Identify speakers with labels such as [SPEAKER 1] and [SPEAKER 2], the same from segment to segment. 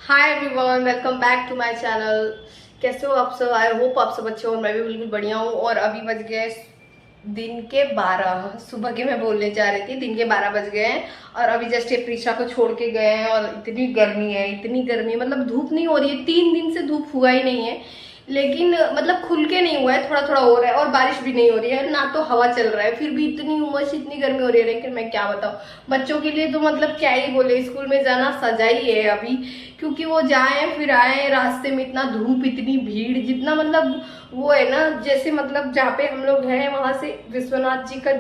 [SPEAKER 1] Hi everyone, welcome back to my channel. कैसे हो आप सब? आई होप आप सब अच्छे हो और मैं भी बिल्कुल बढ़िया हूँ। और अभी बज गए दिन के 12। सुबह के मैं बोलने जा रही थी, दिन के 12 बज गए हैं। और अभी जस्ट ये प्रीशा को छोड़ के गए हैं और इतनी गर्मी है, इतनी गर्मी, मतलब धूप नहीं हो रही है। 3 दिन से धूप हुआ ही नहीं है, लेकिन मतलब खुल के नहीं हुआ है, थोड़ा थोड़ा हो रहा है। और बारिश भी नहीं हो रही है, ना तो हवा चल रहा है, फिर भी इतनी उमस, इतनी गर्मी हो रही है। लेकिन मैं क्या बताऊँ, बच्चों के लिए तो मतलब क्या ही बोले, स्कूल में जाना सजा ही है अभी। क्योंकि वो जाए फिर आए, रास्ते में इतना धूप, इतनी भीड़, जितना मतलब वो है ना, जैसे मतलब जहाँ पे हम लोग हैं वहां से विश्वनाथ जी का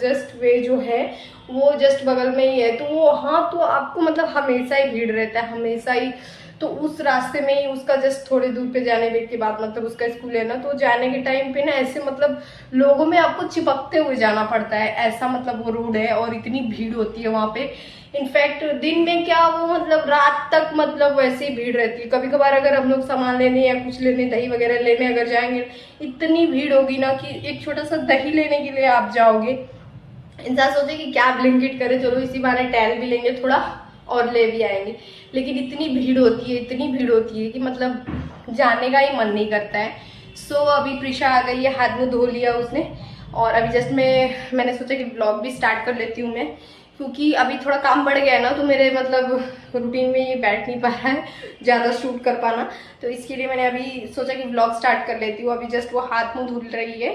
[SPEAKER 1] जस्ट वे जो है वो जस्ट बगल में ही है। तो वो हाँ, तो आपको मतलब हमेशा ही भीड़ रहता है, हमेशा ही। तो उस रास्ते में ही उसका जस्ट थोड़ी दूर पे जाने के बाद मतलब उसका स्कूल है ना, तो जाने के टाइम पे ना ऐसे मतलब लोगों में आपको चिपकते हुए जाना पड़ता है, ऐसा मतलब वो रोड है। और इतनी भीड़ होती है वहां पे। इनफैक्ट दिन में क्या, वो मतलब रात तक मतलब वैसे ही भीड़ रहती है। कभी कभार अगर हम लोग सामान लेने या कुछ लेने, दही वगैरह लेने अगर जाएंगे, इतनी भीड़ होगी ना कि एक छोटा सा दही लेने के लिए आप जाओगे, इंसान सोचे कि क्या ब्लिंकिट करे, चलो इसी बहाने टहल भी लेंगे थोड़ा और ले भी आएंगे। लेकिन इतनी भीड़ होती है, इतनी भीड़ होती है कि मतलब जाने का ही मन नहीं करता है। सो अभी प्रीशा आ गई है, हाथ मुंह धो लिया उसने। और अभी जस्ट मैंने सोचा कि ब्लॉग भी स्टार्ट कर लेती हूँ मैं, क्योंकि अभी थोड़ा काम बढ़ गया है ना, तो मेरे मतलब रूटीन में ये बैठ नहीं पा रहा है ज़्यादा शूट कर पाना। तो इसके लिए मैंने अभी सोचा कि ब्लॉग स्टार्ट कर लेती हूँ। अभी जस्ट वो हाथ मुंह धुल रही है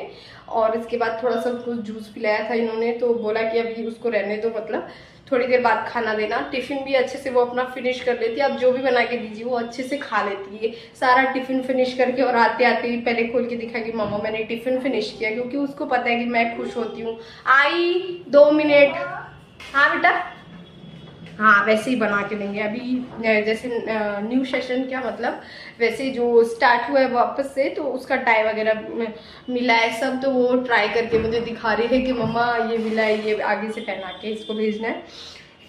[SPEAKER 1] और इसके बाद थोड़ा सा कुछ जूस पिलाया था इन्होंने, तो बोला कि अभी उसको रहने दो, मतलब थोड़ी देर बाद खाना देना। टिफिन भी अच्छे से वो अपना फिनिश कर लेती है, अब जो भी बना के दीजिए वो अच्छे से खा लेती है सारा टिफिन फिनिश करके। और आते आते ही पहले खोल के दिखा कि मम्मा मैंने टिफिन फिनिश किया, क्योंकि उसको पता है कि मैं खुश होती हूँ। आई 2 मिनट। हाँ बेटा, हाँ वैसे ही बना के देंगे अभी। जैसे न्यू सेशन क्या मतलब, वैसे जो स्टार्ट हुआ है वापस से, तो उसका टाई वगैरह मिला है सब। तो वो ट्राई करके मुझे दिखा रही है कि मम्मा ये मिला है, ये आगे से पहना के इसको भेजना है।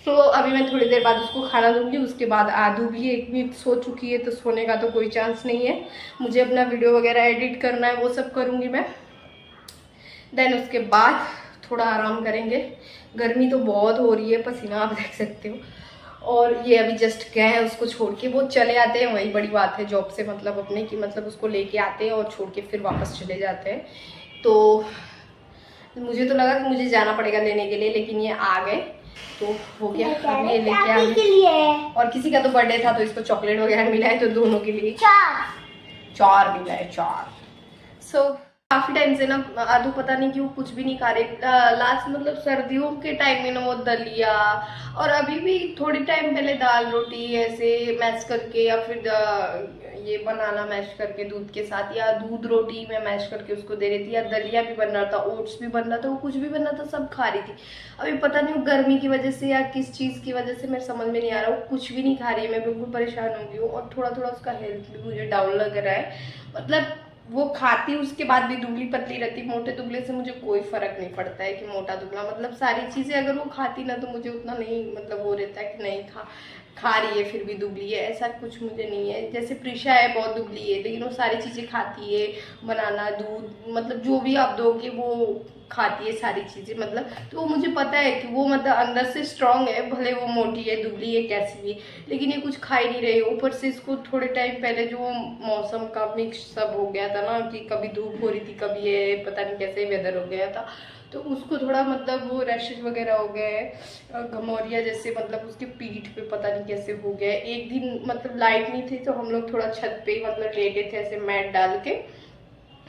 [SPEAKER 1] तो अभी मैं थोड़ी देर बाद उसको खाना दूंगी। उसके बाद आदू भी एक भी सो चुकी है, तो सोने का तो कोई चांस नहीं है। मुझे अपना वीडियो वगैरह एडिट करना है, वो सब करूँगी मैं। देन उसके बाद थोड़ा आराम करेंगे। गर्मी तो बहुत हो रही है, पसीना आप देख सकते हो। और ये अभी जस्ट गए हैं उसको छोड़ के, वो चले आते हैं, वही बड़ी बात है जॉब से मतलब अपने की, मतलब उसको लेके आते हैं और छोड़ के फिर वापस चले जाते हैं। तो मुझे तो लगा कि मुझे जाना पड़ेगा लेने के लिए, लेकिन ये आ गए तो हो गया। अब ये लेके आ गए। और किसी का तो बर्थडे था तो इसको चॉकलेट वगैरह मिला है, तो दोनों के लिए चार मिला है, चार। सो काफी टाइम से ना आदू पता नहीं क्यों कुछ भी नहीं खा रहे। लास्ट मतलब सर्दियों के टाइम में ना वो दलिया, और अभी भी थोड़ी टाइम पहले दाल रोटी ऐसे मैश करके, या फिर ये बनाना मैश करके दूध के साथ, या दूध रोटी में मैश करके उसको दे रही थी, या दलिया भी बन रहा था, ओट्स भी बन रहा था, वो कुछ भी बन रहा था, सब खा रही थी। अभी पता नहीं गर्मी की वजह से या किस चीज की वजह से, मेरे समझ में नहीं आ रहा, वो कुछ भी नहीं खा रही है। मैं बिल्कुल परेशान हो गई हूँ और थोड़ा थोड़ा उसका हेल्थ भी मुझे डाउन लग रहा है। मतलब वो खाती उसके बाद भी दुबली पतली रहती। मोटे दुबले से मुझे कोई फर्क नहीं पड़ता है कि मोटा दुबला, मतलब सारी चीजें अगर वो खाती ना तो मुझे उतना नहीं मतलब वो रहता है कि नहीं खा रही है फिर भी दुबली है, ऐसा कुछ मुझे नहीं है। जैसे प्रीशा है बहुत दुबली है, लेकिन वो सारी चीजें खाती है, बनाना दूध मतलब जो भी आप दोगे वो खाती है सारी चीजें, मतलब तो वो मुझे पता है कि वो मतलब अंदर से स्ट्रांग है, भले वो मोटी है दुबली है कैसी भी, लेकिन ये कुछ खा ही नहीं रही। ऊपर से इसको थोड़े टाइम पहले जो मौसम का मिक्स सब हो गया था ना, कि कभी धूप हो रही थी, कभी ये पता नहीं कैसे वेदर हो गया था, तो उसको थोड़ा मतलब वो रैशेज वगैरह हो गए, घमौरिया जैसे, मतलब उसके पीठ पे पता नहीं कैसे हो गया। एक दिन मतलब लाइट नहीं थी तो हम लोग थोड़ा छत पे मतलब लेटे थे ऐसे मैट डाल के,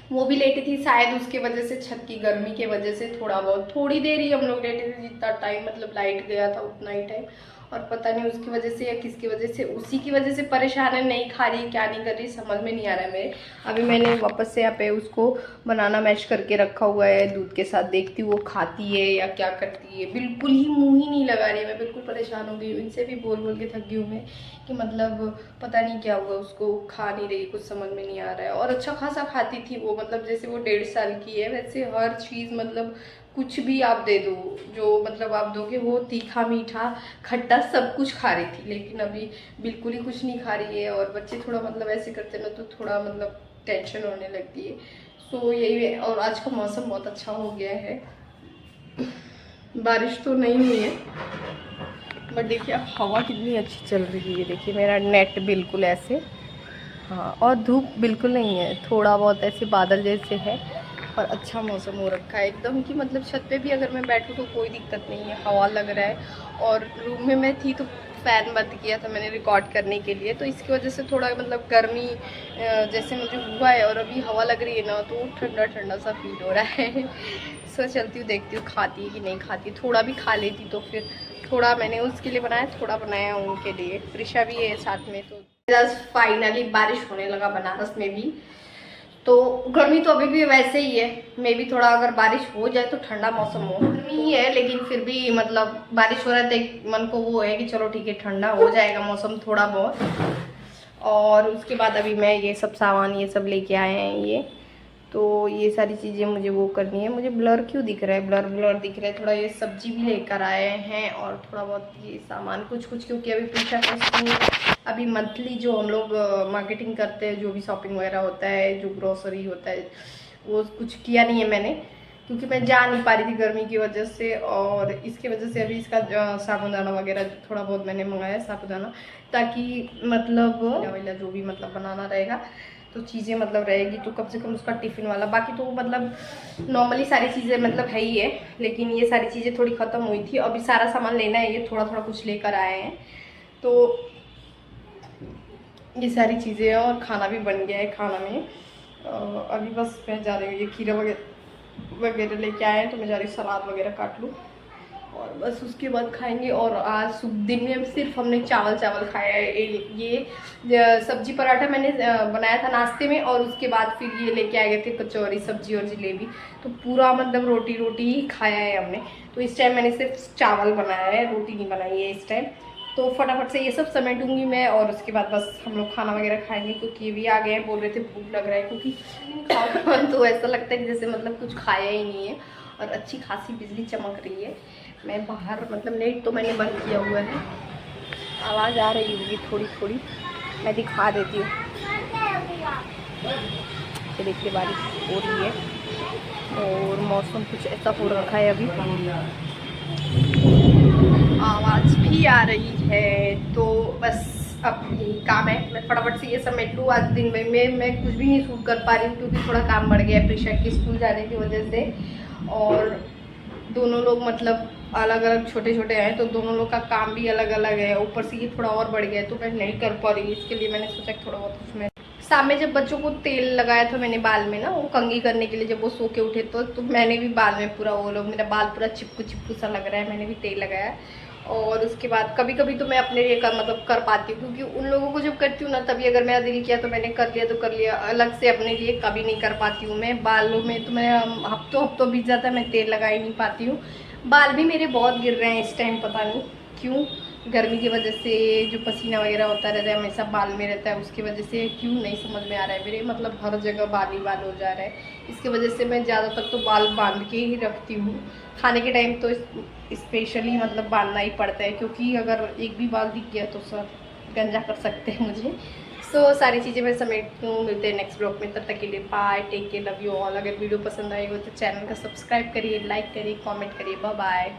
[SPEAKER 1] वो भी लेटी थी शायद उसके वजह से, छत की गर्मी के वजह से थोड़ा बहुत, थोड़ी देर ही हम लोग लेटे थे, जितना टाइम मतलब लाइट गया था उतना ही टाइम। और पता नहीं उसकी वजह से या किसकी वजह से, उसी की वजह से परेशान है, नहीं खा रही क्या नहीं कर रही समझ में नहीं आ रहा है मेरे। अभी मैंने वापस से यहाँ पे उसको बनाना मैश करके रखा हुआ है दूध के साथ, देखती हूँ वो खाती है या क्या करती है। बिल्कुल ही मुंह ही नहीं लगा रही है, मैं बिल्कुल परेशान हो गई हूँ। इनसे भी बोल बोल के थक गई हूँ मैं कि मतलब पता नहीं क्या हुआ, उसको खा नहीं रही, कुछ समझ में नहीं आ रहा है। और अच्छा खासा खाती थी वो, मतलब जैसे वो 1.5 साल की है वैसे हर चीज़, मतलब कुछ भी आप दे दो जो मतलब आप दोगे, वो तीखा मीठा खट्टा सब कुछ खा रही थी। लेकिन अभी बिल्कुल ही कुछ नहीं खा रही है। और बच्चे थोड़ा मतलब ऐसे करते ना तो थोड़ा मतलब टेंशन होने लगती है। सो यही है। और आज का मौसम बहुत अच्छा हो गया है, बारिश तो नहीं हुई है, बट देखिए अब हवा कितनी अच्छी चल रही है, देखिए मेरा नेट बिल्कुल ऐसे, हाँ, और धूप बिल्कुल नहीं है, थोड़ा बहुत ऐसे बादल जैसे है और अच्छा मौसम हो रखा है एकदम कि मतलब छत पे भी अगर मैं बैठूँ तो कोई दिक्कत नहीं है, हवा लग रहा है। और रूम में मैं थी तो फ़ैन बंद किया था मैंने रिकॉर्ड करने के लिए, तो इसकी वजह से थोड़ा मतलब गर्मी जैसे मुझे हुआ है, और अभी हवा लग रही है ना तो ठंडा ठंडा सा फील हो रहा है। सो चलती हूँ, देखती हूँ खाती है कि नहीं खाती, थोड़ा भी खा लेती तो फिर थोड़ा मैंने उसके लिए बनाया, थोड़ा बनाया उनके लिए, प्रिशा भी है साथ में। तो जस्ट फाइनली बारिश होने लगा बनारस में भी। तो गर्मी तो अभी भी वैसे ही है, मे भी थोड़ा अगर बारिश हो जाए तो ठंडा मौसम हो, गर्मी ही है लेकिन फिर भी मतलब बारिश हो रहा है तो एक मन को वो है कि चलो ठीक है ठंडा हो जाएगा मौसम थोड़ा बहुत। और उसके बाद अभी मैं ये सब सामान ये सब लेके आए हैं ये, तो ये सारी चीज़ें मुझे वो करनी है। मुझे ब्लर क्यों दिख रहा है, ब्लर ब्लर दिख रहा है, थोड़ा ये सब्जी भी लेकर आए हैं और थोड़ा बहुत ये सामान कुछ कुछ, क्योंकि अभी पूछा अभी मंथली जो हम लोग मार्केटिंग करते हैं, जो भी शॉपिंग वगैरह होता है, जो ग्रोसरी होता है, वो कुछ किया नहीं है मैंने, क्योंकि मैं जा नहीं पा रही थी गर्मी की वजह से। और इसकी वजह से अभी इसका साबुदाना वगैरह थोड़ा बहुत मैंने मंगाया साबुदाना, ताकि मतलब वाला जो भी मतलब बनाना रहेगा तो चीज़ें मतलब रहेगी तो कम से कम उसका टिफ़िन वाला, बाकी तो मतलब नॉर्मली सारी चीज़ें मतलब है ही है, लेकिन ये सारी चीज़ें थोड़ी ख़त्म हुई थी, अभी सारा सामान लेना है, ये थोड़ा थोड़ा कुछ लेकर आए हैं। तो ये सारी चीज़ें हैं और खाना भी बन गया है, खाना में अभी बस मैं जा रही हूँ, ये खीरा वगैरह लेके आए हैं तो मैं जा रही हूँ सलाद वगैरह काट लूँ और बस उसके बाद खाएंगे। और आज दिन में सिर्फ हमने चावल खाया है। ये सब्जी पराठा मैंने बनाया था नाश्ते में, और उसके बाद फिर ये लेके आ गए थे कचौरी सब्जी और जलेबी, तो पूरा मतलब रोटी ही खाया है हमने। तो इस टाइम मैंने सिर्फ चावल बनाया है, रोटी नहीं बनाई है इस टाइम। तो फटाफट से ये सब समेटूंगी मैं और उसके बाद बस हम लोग खाना वगैरह खाएंगे, क्योंकि ये भी आ गए हैं, बोल रहे थे भूख लग रहा है, क्योंकि तो ऐसा लगता है कि जैसे मतलब कुछ खाया ही नहीं है। और अच्छी खासी बिजली चमक रही है, मैं बाहर मतलब नेट तो मैंने बंद किया हुआ है, आवाज़ आ रही होगी थोड़ी थोड़ी, मैं दिखा देती हूँ। ये देखिए बारिश हो रही है और मौसम कुछ ऐसा हो रखा है, अभी आवाज़ भी आ रही है। तो बस अब यही काम है, मैं फटाफट से ये समेट लूँ। आज दिन में मैं कुछ भी नहीं शूट कर पा रही हूँ, क्योंकि थोड़ा काम बढ़ गया है प्रिशा के स्कूल जाने की वजह से, और दोनों लोग मतलब अलग अलग छोटे छोटे हैं, तो दोनों लोग का काम भी अलग अलग है, ऊपर से ये थोड़ा और बढ़ गया है, तो मैं नहीं कर पा रही हूँ। इसके लिए मैंने सोचा थोड़ा बहुत उसमें शाम में जब बच्चों को तेल लगाया था मैंने बाल में ना, वो कंघी करने के लिए, जब वो सो के उठे तो मैंने भी बाल में पूरा, वो लोग मेरा बाल पूरा चिपकू सा लग रहा है, मैंने भी तेल लगाया। और उसके बाद कभी कभी तो मैं अपने लिए कर पाती हूँ, क्योंकि उन लोगों को जब करती हूँ ना तभी अगर मेरा दिल किया तो मैंने कर लिया तो कर लिया, अलग से अपने लिए कभी नहीं कर पाती हूँ मैं। बालों में तो मैं हफ्तों बीत जाता है, मैं तेल लगा ही नहीं पाती हूँ। बाल भी मेरे बहुत गिर रहे हैं इस टाइम, पता नहीं क्यों, गर्मी की वजह से जो पसीना वगैरह होता रहता है हमेशा बाल में रहता है, उसकी वजह से क्यों नहीं समझ में आ रहा है मेरे, मतलब हर जगह बाल ही बाल हो जा रहा है। इसकी वजह से मैं ज़्यादातर तो बाल बांध के ही रखती हूँ, खाने के टाइम तो स्पेशली मतलब बांधना ही पड़ता है, क्योंकि अगर एक भी बाल दिख गया तो सर गंजा कर सकते हैं मुझे। सो सारी चीज़ें मैं समेटती हूँ, मिलते हैं नेक्स्ट ब्लॉग में, तब तक के लिए bye, take care, love you all. अगर वीडियो पसंद आई हो तो चैनल का सब्सक्राइब करिए, लाइक करिए, कमेंट करिए, बाय बाय।